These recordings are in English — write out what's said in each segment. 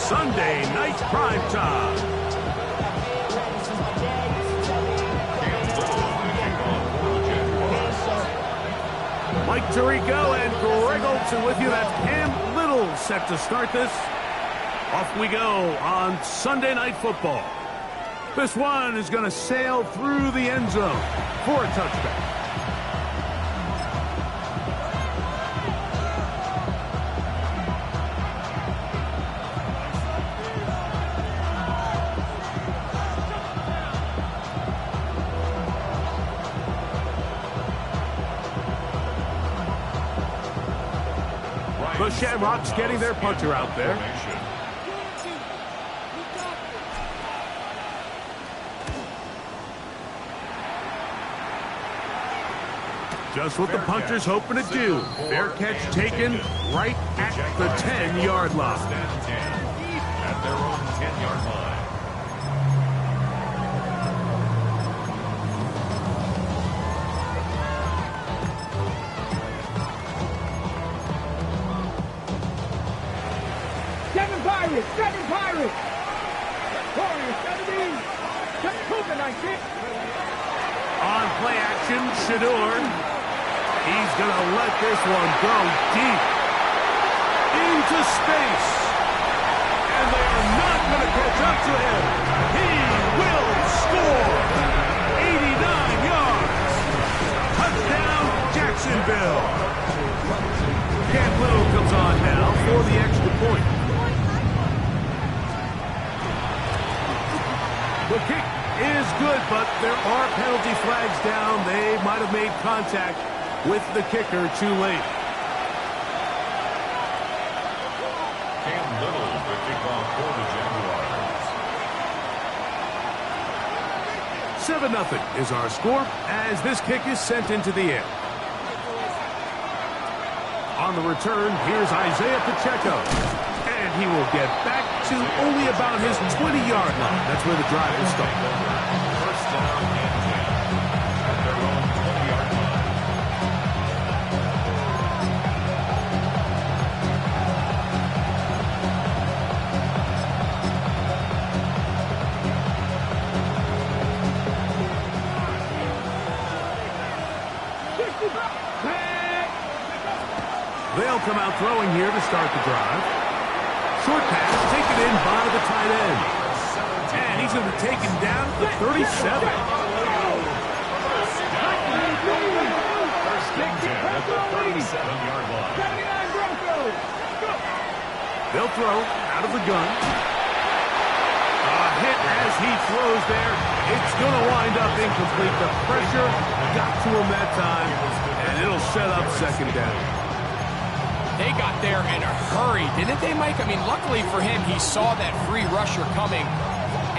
Sunday Night Prime Time. Mike Tirico and Greg Olson with you. That's Cam Little set to start this. Off we go on Sunday Night Football. This one is going to sail through the end zone for a touchdown. The Shamrocks getting their puncher out there. Just what the puncher's hoping to do. Fair catch taken right at the 10-yard line. At their own 10-yard line. Seven Pirates! Warriors 17! Cougar 19! On play action, Shador. He's going to let this one go deep into space. And they are not going to catch up to him. He will score 89 yards. Touchdown, Jacksonville. Cam Little comes on now for the extra point. The kick is good, but there are penalty flags down. They might have made contact with the kicker too late. Cam Little, the kickoff for the Jaguars. 7-0 is our score as this kick is sent into the air. On the return, here's Isaiah Pacheco. And he will get back to only about his 20-yard line. That's where the drive will start. First down and 10 at their own 20-yard line. They'll come out throwing here to start the drive. Short pass taken in by the tight end. And he's going to be taken down to the 37. First and 10 at the 37-yard line. They'll throw out of the gun. A hit as he throws there. It's going to wind up incomplete. The pressure got to him that time, and it'll set up second down. They got there in a hurry, didn't they, Mike? I mean, luckily for him, he saw that free rusher coming,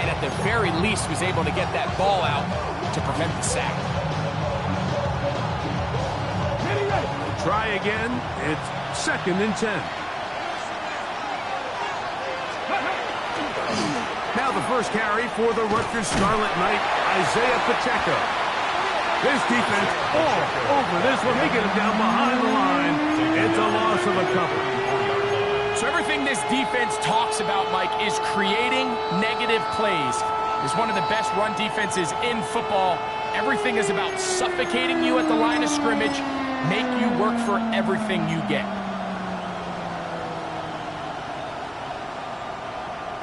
and at the very least was able to get that ball out to prevent the sack. Try again. It's second and 10. Now the first carry for the Rutgers Scarlet Knight, Isaiah Pacheco. This defense all over this one. They get him down behind the line. It's a loss of a couple. So everything this defense talks about, Mike, is creating negative plays. It's one of the best run defenses in football. Everything is about suffocating you at the line of scrimmage, make you work for everything you get.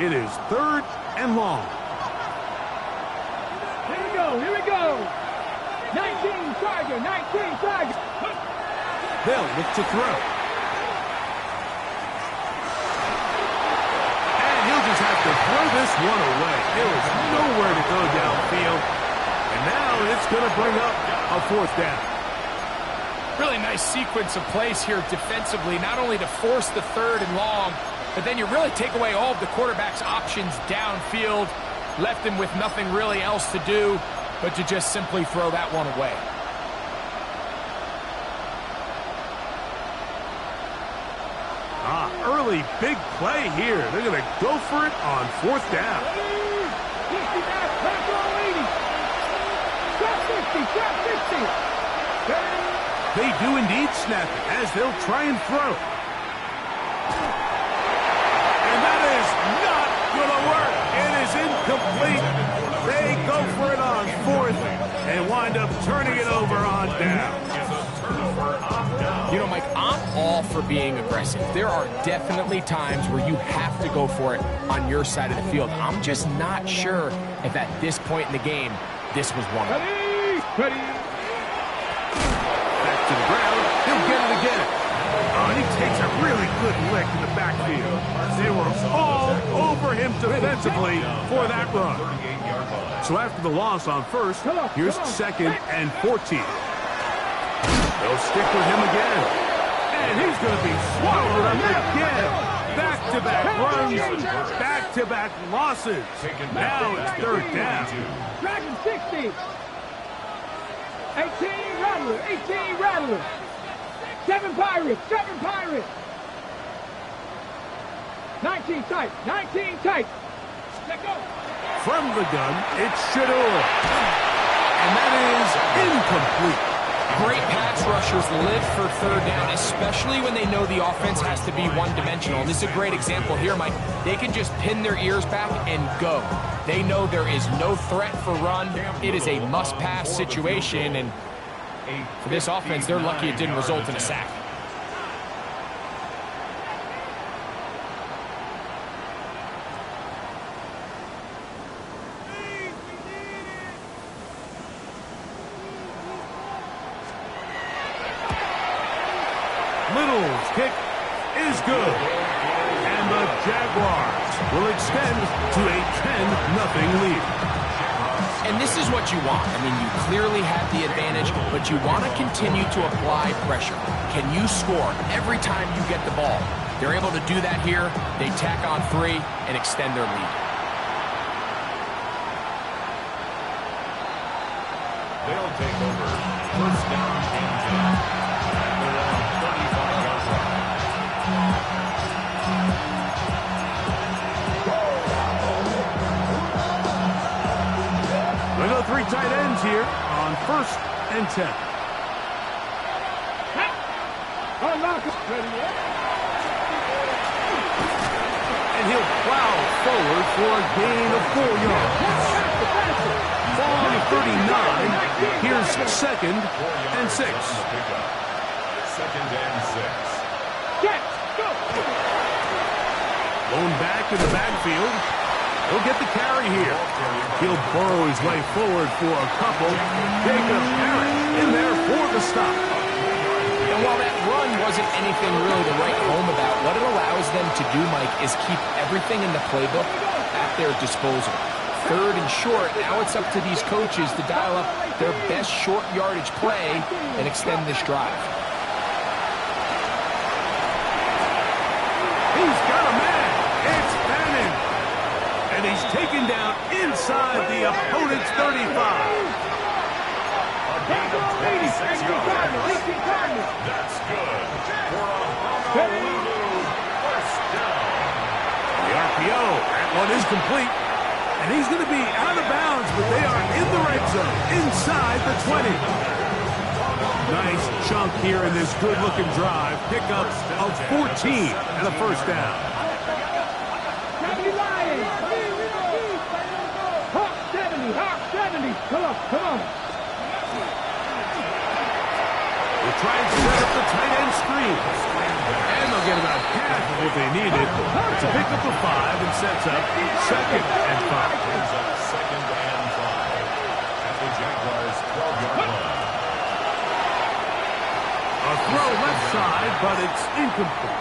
It is third and long. Here we go. 19 Tiger. They'll look to throw. And he'll just have to throw this one away. There is nowhere to go downfield. And now it's going to bring up a fourth down. Really nice sequence of plays here defensively, not only to force the third and long, but then you really take away all of the quarterback's options downfield, left him with nothing really else to do but to just simply throw that one away. Early big play here. They're going to go for it on fourth down. They do indeed snap it as they'll try and throw. And that is for being aggressive. There are definitely times where you have to go for it on your side of the field. I'm just not sure if at this point in the game, this was one of them. Ready. Back to the ground. He'll get it again. Oh, and he takes a really good lick in the backfield. They were all over him defensively for that run. So after the loss on first, here's 2nd and 14. They'll stick with him again. And he's going to be swallowed up again. Back-to-back runs, back-to-back losses. Now it's 3rd down. Dragon 60. 18 Rattler. 18 Rattler. 7 Pirates. 7 Pirates. 19 tight. 19 tight. Let go. From the gun, it's Shador. And that is incomplete. Great pass rushers live for 3rd down, especially when they know the offense has to be one-dimensional. And this is a great example here, Mike. They can just pin their ears back and go. They know there is no threat for run. It is a must-pass situation, and for this offense, they're lucky it didn't result in a sack. Little's kick is good. And the Jaguars will extend to a 10-0 lead. And this is what you want. I mean, you clearly have the advantage, but you want to continue to apply pressure. Can you score every time you get the ball? They're able to do that here. They tack on 3 and extend their lead. They'll take over 1st down and 10. They're on 35-yard line. We go 3 tight ends here on 1st and 10. And he'll plow forward for a gain of 4 yards. Ball on the 39. Here's 2nd and 6. 2nd and 6. Get. Go. Blown back in the backfield. He'll get the carry here. He'll burrow his way forward for a couple. Jacob Harris in there for the stop. And while that run wasn't anything really to write home about, what it allows them to do, Mike, is keep everything in the playbook at their disposal. 3rd and short, now it's up to these coaches to dial up their best short yardage play and extend this drive. He's got a man. It's Bannon. And he's taken down inside the opponent's 35. That's good. For a Honolulu 1st down. The RPO, that one is complete. And he's going to be out of bounds, but they are in the red zone, inside the 20. Nice chunk here in this good-looking drive. Pickup of 14 and a 1st down. Hawk 70. Hawk 70. Come on. They'll try and set up the tight end screen. And they'll get about half of what they needed to pick up the 5 and sets up 2nd and 5. Brings up 2nd and 5 at the Jaguars' 12-yard line. A throw left side, but it's incomplete.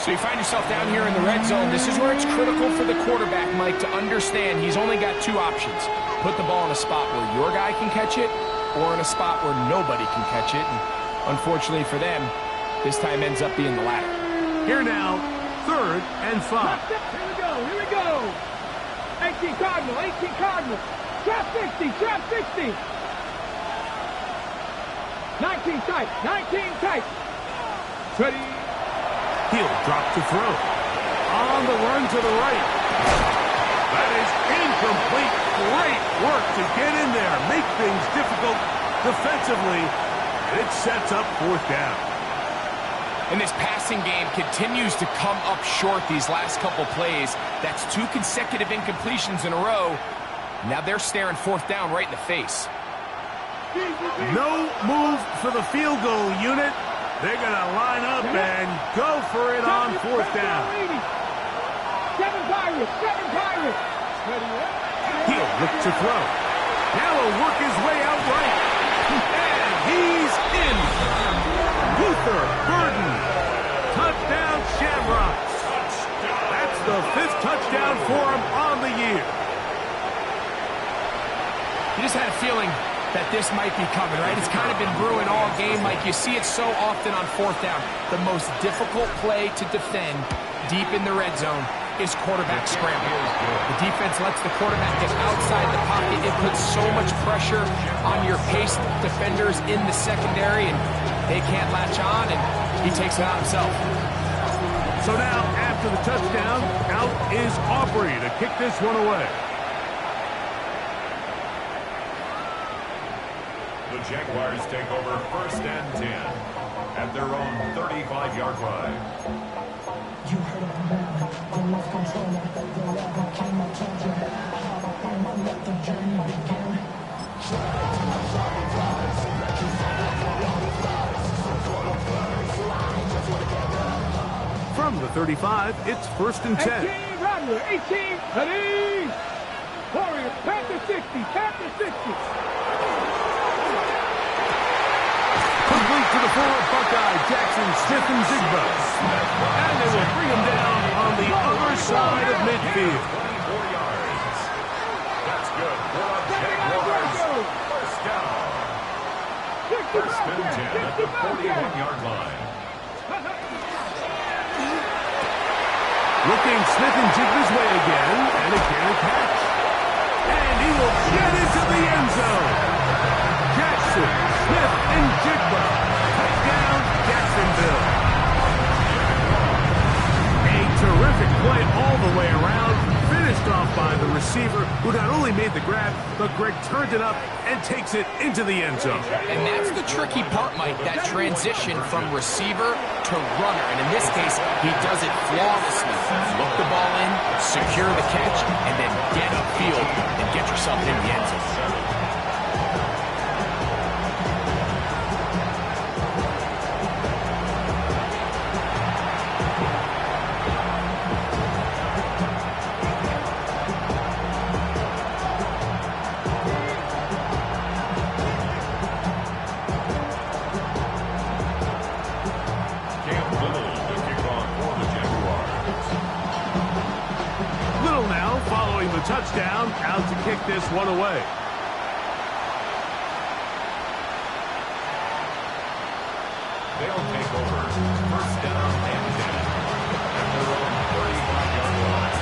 So you find yourself down here in the red zone. This is where it's critical for the quarterback, Mike, to understand he's only got 2 options. Put the ball in a spot where your guy can catch it, or in a spot where nobody can catch it. And unfortunately for them, this time ends up being the latter. Here now, 3rd and 5. Here we go. 18 Cardinal. Trap 60. 19 tight. Ready. He'll drop to throw. On the run to the right. That is incomplete. Great work to get in there. Make things difficult defensively. It sets up 4th down. And this passing game continues to come up short these last couple plays. That's 2 consecutive incompletions in a row. Now they're staring 4th down right in the face. No move for the field goal unit. They're going to line up and go for it on fourth down. Seven Pirates. He'll look to throw. Now he'll work his way out right. And he's in. Luther Burden. Touchdown, Shamrocks. That's the 5th touchdown for him on the year. You just had a feeling that this might be coming, right? It's kind of been brewing all game, Mike. You see it so often on fourth down. The most difficult play to defend deep in the red zone is quarterback scramble. The defense lets the quarterback get outside the pocket. It puts so much pressure on your paced defenders in the secondary, and they can't latch on, and he takes it on himself. So now, after the touchdown, out is Aubrey to kick this one away. The Jaguars take over 1st and 10 at their own 35-yard line. You heard of them, they lost control like they will ever came. I told you that I have a plan, I let the journey begin. From the 35, it's 1st and 10. 18, Rattler, 18, ready. Warriors, Panther 60, Panther 60. Complete to the former Buckeye, Jackson, Smith, and Zigba. And they will bring him down on the other side of midfield. 24 yards. That's good for a Jaguars. 1st down. 1st and 10 at the 41-yard line. Looking Smith and Jigba's way again, and again a catch. And he will get into the end zone. Jackson, Smith, and Jigba. Touchdown, Jacksonville. A terrific play all the way around. Finished off by the receiver, who not only made the grab, but Greg turned it up and takes it into the end zone. And that's the tricky part, Mike, that transition from receiver to runner. And in this case, he does it flawlessly. Look the ball in, secure the catch, and then get upfield and get yourself in the end zone. Touchdown, out to kick this one away. They'll take over 1st down and 10 at their own 35-yard line.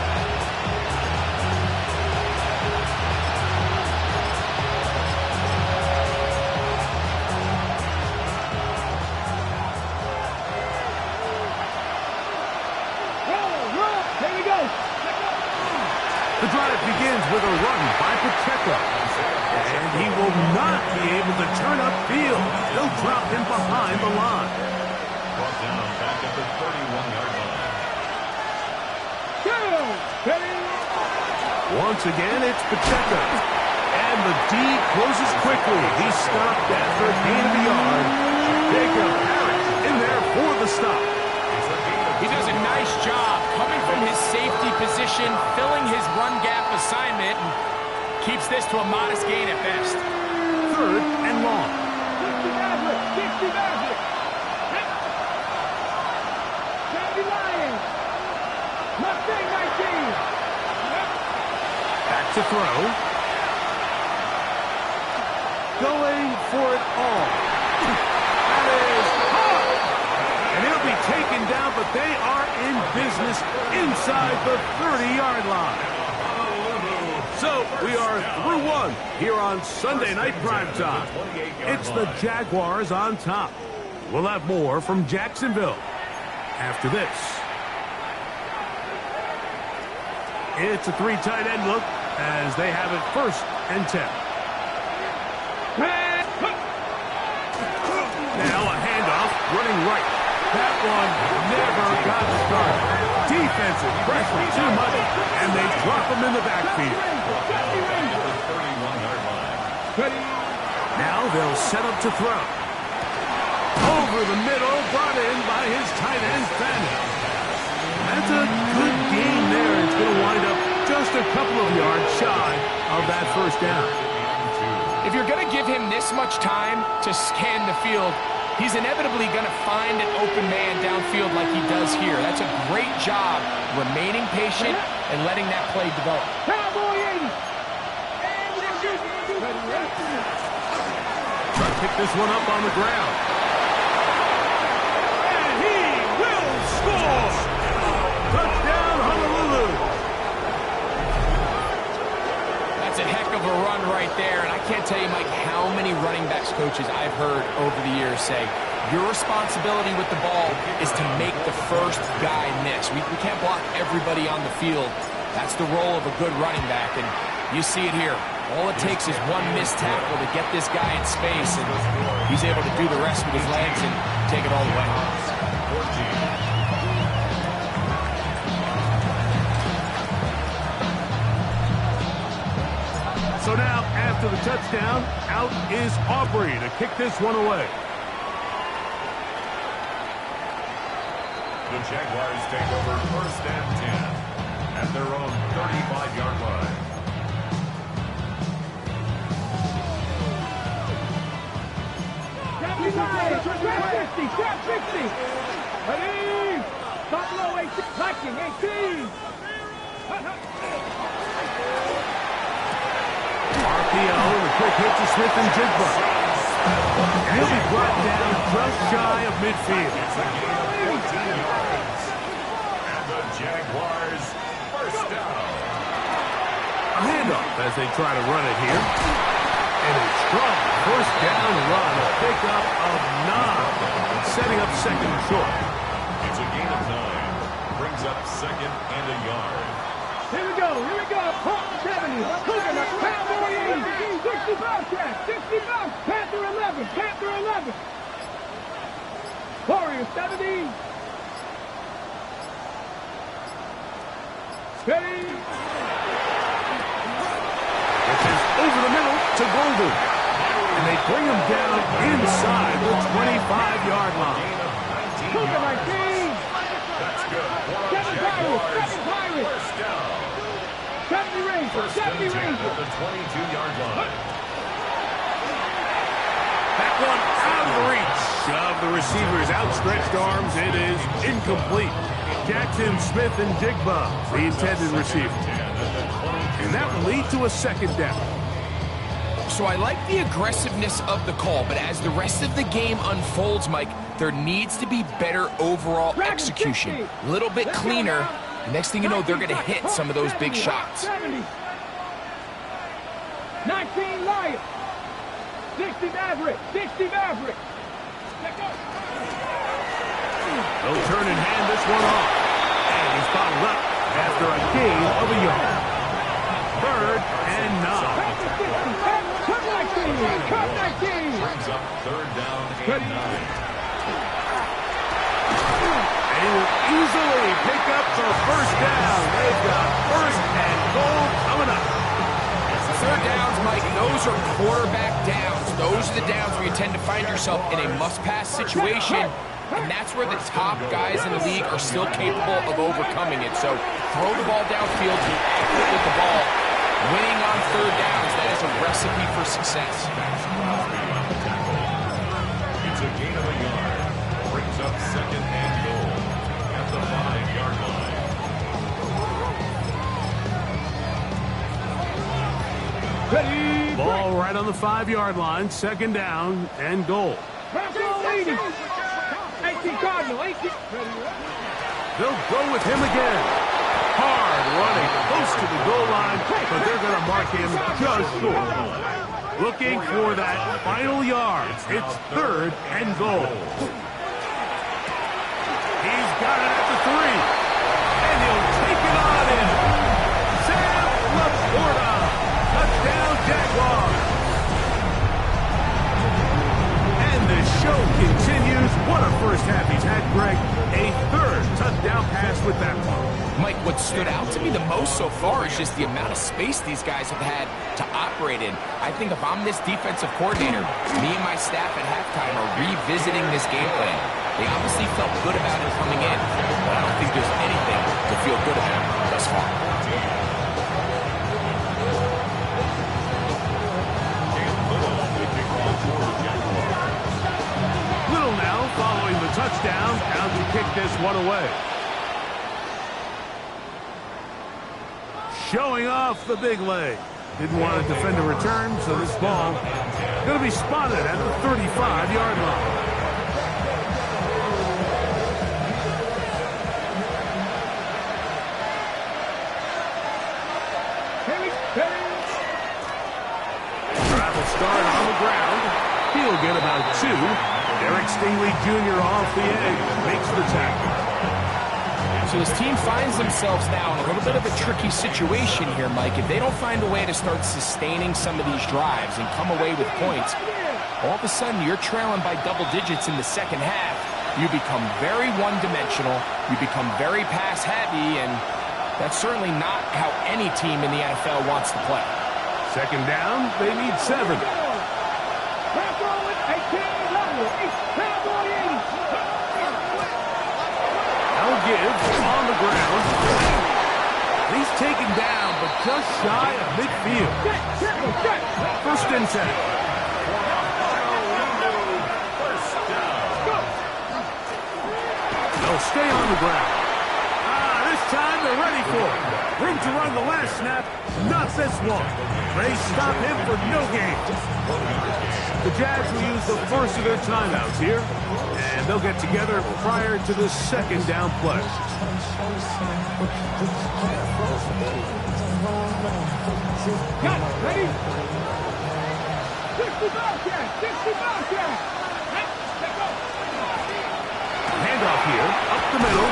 Roll, here we go. The drive begins with a run by Pacheco. And he will not be able to turn upfield. They'll drop him behind the line. Brought down back at the 31-yard line. Once again, it's Pacheco. And the D closes quickly. He's stopped after a gain of a yard. Jacob Harris in there for the stop. He does a nice job coming from his safety position, filling his run gap assignment, and keeps this to a modest gain at best. 3rd and long. 60 Maverick. Sandy Lions. Mustang 19. Back to throw. Going for it all. That is hard. And he'll be taken down, but they are in business inside the 30-yard line. So we are through one here on Sunday Night Primetime. It's the Jaguars on top. We'll have more from Jacksonville after this. It's a 3 tight end look as they have it 1st and 10. Now a handoff running right. That one never got started. Defensive pressure too much, and they drop him in the backfield. Now they'll set up to throw. Oh, over the middle, brought in by his tight end, Fanning. That's a good game there. It's going to wind up just a couple of yards shy of that first down. If you're going to give him this much time to scan the field, he's inevitably going to find an open man downfield like he does here. That's a great job remaining patient and letting that play develop. Cowboy 80. Try to pick this one up on the ground. And he will score! Touchdown, Honolulu! That's a heck of a run right there, and I can't tell you, Mike, how many running backs coaches I've heard over the years say, your responsibility with the ball is to make the first guy miss. We can't block everybody on the field. That's the role of a good running back, and you see it here. All it takes is one missed tackle to get this guy in space, and he's able to do the rest with his legs and take it all the way. So now, after the touchdown, out is Aubrey to kick this one away. The Jaguars take over 1st and 10 at their own 35-yard line. Trap 50, trap 50. Ready? Stop low, 18. Lacking, 18. RPO, the quick hit to Smith and Jigba. And he'll be brought down just shy of midfield. It's a gain of 14 yards. And the Jaguars first down. A handoff as they try to run it here. And a strong first down run, a pickup of 9, setting up second and short. It's a gain of 9. Brings up 2nd and a yard. Here we go, here we go. Pump 70. Cooking up. Cowboy 80. 65 track. 65. Panther 11. Panther 11. Warrior 70. Steady. This is over the middle to Golden. And they bring him down inside the 25-yard line. Cooking 19. That's good. Seven Pirates. 7 Pirates. First down. 70 Rangers. 70 10 Rangers. at the 22-yard line. That one out of reach of the receiver's outstretched arms. It is incomplete. Jackson, Smith, and Jigba, the intended receiver. And that will lead to a second down. So I like the aggressiveness of the call, but as the rest of the game unfolds, Mike, there needs to be better overall execution. A little bit cleaner. Next thing you know, they're going to hit some of those big shots. 70. 19 Lions. 60 Maverick. 60 Maverick. They'll turn and hand this one off. And he's fouled up after a gain of a yard. 3rd and 9. Cut 19. Cut 19. Brings up 3rd down and 9. They will easily pick up the first down. They've got 1st and goal coming up. 3rd downs, Mike, those are quarterback downs. Those are the downs where you tend to find yourself in a must-pass situation, and that's where the top guys in the league are still capable of overcoming it. So throw the ball downfield, be accurate with the ball. Winning on 3rd downs, that is a recipe for success. It's a gain of a yard. Brings up 2nd and goal at the 5-yard line. Ready. Ball right on the 5-yard line. 2nd down and goal. Bravo 80. 18 Cardinal. 18. They'll go with him again. Hard running close to the goal line, but they're going to mark him just short. Looking for that final yard. It's 3rd and goal. He's got it at the 3. And he'll take it on in. Sam Laporta. Touchdown, Jaguars. And the show continues. What a first half he's had, Greg. A 3rd touchdown pass with that one. Mike, what's stood out to me the most so far is just the amount of space these guys have had to operate in. I think if I'm this defensive coordinator, me and my staff at halftime are revisiting this game plan. They obviously felt good about it coming in, but I don't think there's anything to feel good about thus far. Little now following the touchdown, down to kick this one away. Showing off the big leg. Didn't want to defend a return, so this ball going to be spotted at the 35-yard line. Travel start on the ground. He'll get about 2. Derek Stingley Jr. off the edge. Makes the tackle. So this team finds themselves now in a little bit of a tricky situation here, Mike. If they don't find a way to start sustaining some of these drives and come away with points, all of a sudden you're trailing by double digits in the second half. You become very one-dimensional. You become very pass-heavy, and that's certainly not how any team in the NFL wants to play. Second down, they need 7. Now Gibbs on the ground. He's taken down, but just shy of midfield. First and 10. They'll stay on the ground. This time they're ready for it. Room to run the last snap, not this one. They stop him for no gain. The Jags will use the first of their timeouts here, and they'll get together prior to the second down play. Got it, ready? 60 Bobcat, 60 Bobcat. Handoff here, up the middle.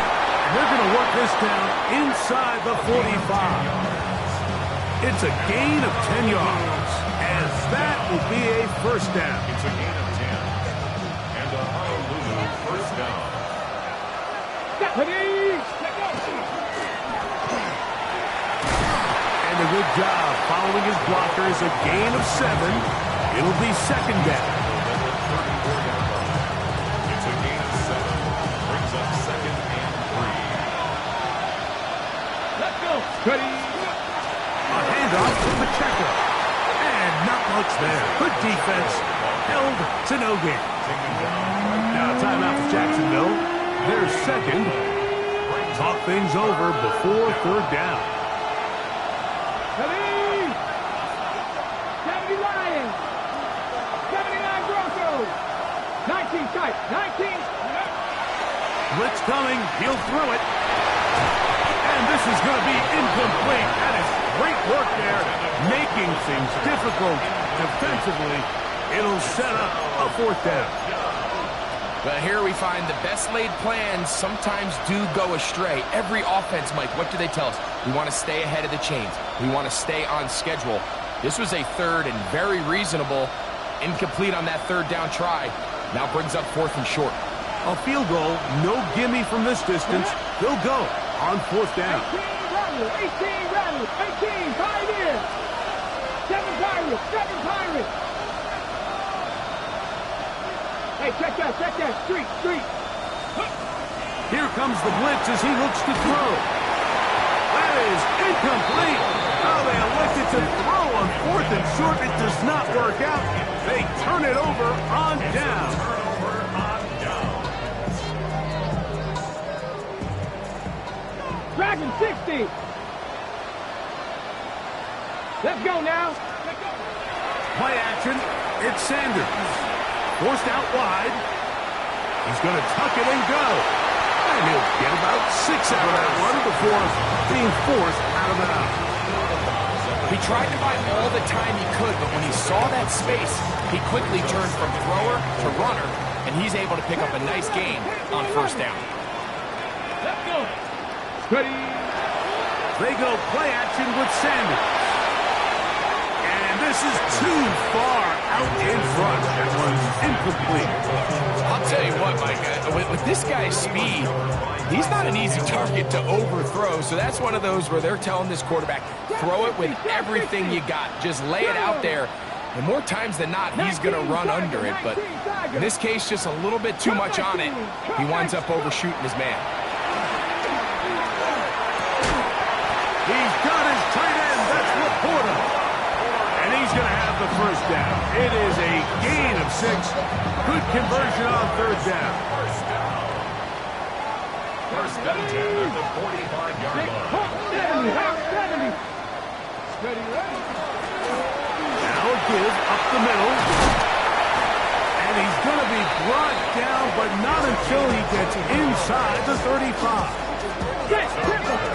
They're going to work this down inside the 45. It's a gain of 10 yards, and that will be a first down. It's a gain of 10, and a Honolulu first down. And a good job following his blockers, a gain of 7. It'll be second down. It's a gain of 7. Brings up second and 3. Let's go. Ready? A handoff to Pacheco. And not much there. Good defense. Held to no gain. Now timeout for Jacksonville. Their second. Talk things over before third down. Ready? 70 Lions. 79 Broncos. 19 tight. 19. Blitz coming. He'll throw it. And this is going to be incomplete. That is great work there, making things difficult defensively. It'll set up a fourth down. But here we find the best laid plans sometimes do go astray. Every offense, Mike, what do they tell us? We want to stay ahead of the chains. We want to stay on schedule. This was a third and very reasonable. Incomplete on that third down try. Now brings up fourth and short. A field goal, no gimme from this distance. He'll go on fourth down. 18 Rattlers, 18 Pioneers. 7 Pirates, 7 Pirates. Hey, check that, street. Here comes the blitz as he looks to throw. That is incomplete. Oh, they elected to throw on fourth and short. It does not work out. They turn it over on down. Dragon 60. Let's go now. Play action. It's Sanders. Forced out wide. He's going to tuck it and go. And he'll get about 6 out of that one before being forced out of bounds. He tried to buy all the time he could, but when he saw that space, he quickly turned from thrower to runner, and he's able to pick up a nice gain on first down. Let's go. Ready. They go play action with Sanders. And this This is too far out in front. That was incomplete. I'll tell you what, Mike, with this guy's speed, he's not an easy target to overthrow. So that's one of those where they're telling this quarterback, throw it with everything you got. Just lay it out there. And more times than not, he's going to run under it. But in this case, just a little bit too much on it. He winds up overshooting his man. He's got his tight end. That's Laporta. And he's going to have the first down. It is a gain of 6. Good conversion on third down. First and 10 at the 45-yard line. 70. Now a give up the middle. And he's going to be brought down, but not until he gets inside the 35.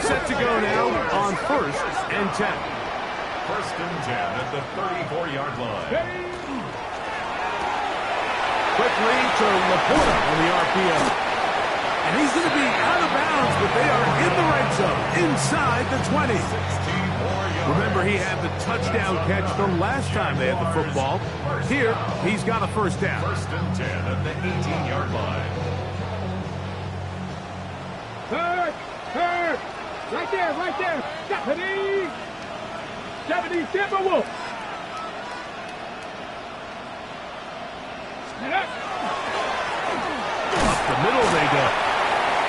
Set to go now on first and 10. First and 10 at the 34-yard line. Quickly to Laporta on the RPO. And he's going to be out of bounds, but they are in the red zone, inside the 20. Remember, he had the touchdown catch the last time they had the football. Here, he's got a first down. First and 10 at the 18-yard line. Third. Right there. 70 Timberwolf. Stand up. Up the middle they go.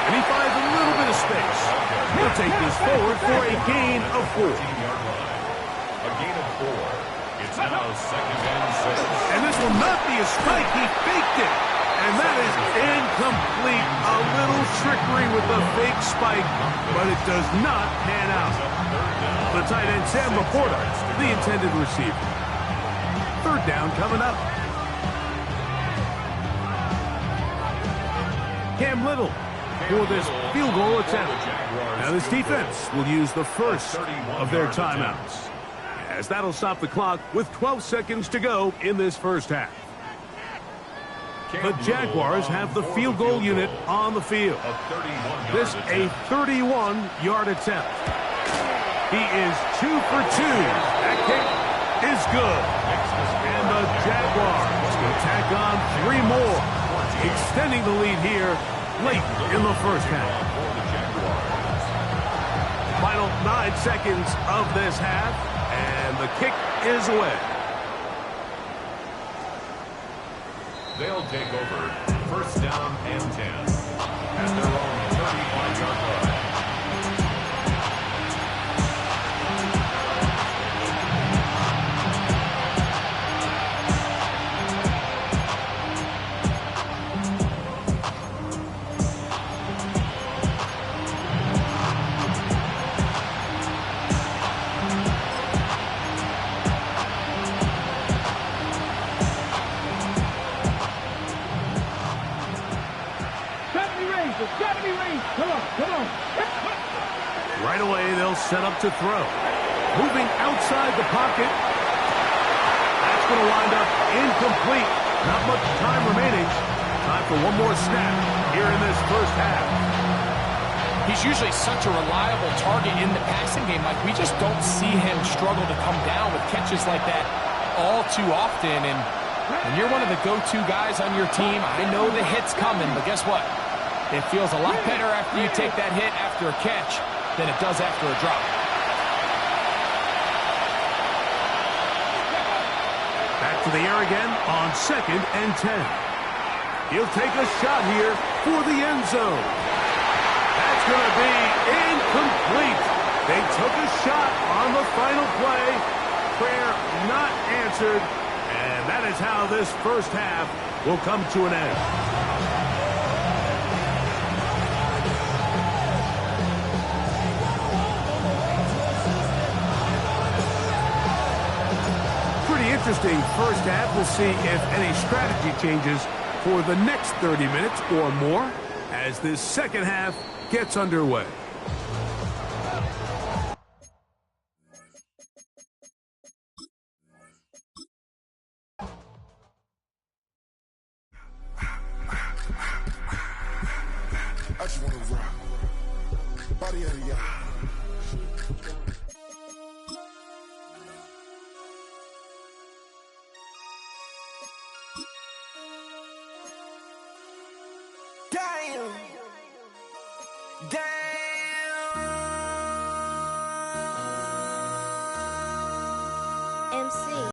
And he finds a little bit of space. He'll take this forward for a gain of 4. 18-yard line. A gain of 4. It's now second and 6. And this will not be a strike. He faked it. And that is incomplete. A little trickery with the fake spike, but it does not pan out. The tight end, Sam Laporta, the intended receiver. Third down coming up. Cam Little for this field goal attempt. Now this defense will use the first of their timeouts, as that'll stop the clock with 12 seconds to go in this first half. The Jaguars have the field goal unit on the field. This a 31-yard attempt. He is 2 for 2. That kick is good. And the Jaguars will tack on 3 more, extending the lead here late in the first half. Final 9 seconds of this half, and the kick is away. They'll take over first down and 10 at their own 35-yard line. Come on. Right away, they'll set up to throw. Moving outside the pocket. That's going to wind up incomplete. Not much time remaining. Time for one more snap here in this first half. He's usually such a reliable target in the passing game. Like, we just don't see him struggle to come down with catches like that all too often. And when you're one of the go-to guys on your team, I know the hit's coming, but guess what? It feels a lot better after you take that hit after a catch than it does after a drop. Back to the air again on second and 10. He'll take a shot here for the end zone. That's going to be incomplete. They took a shot on the final play. Prayer not answered. And that is how this first half will come to an end. Interesting first half. We'll see if any strategy changes for the next 30 minutes or more as this second half gets underway. I just want to rock. Body out of y'all. MC.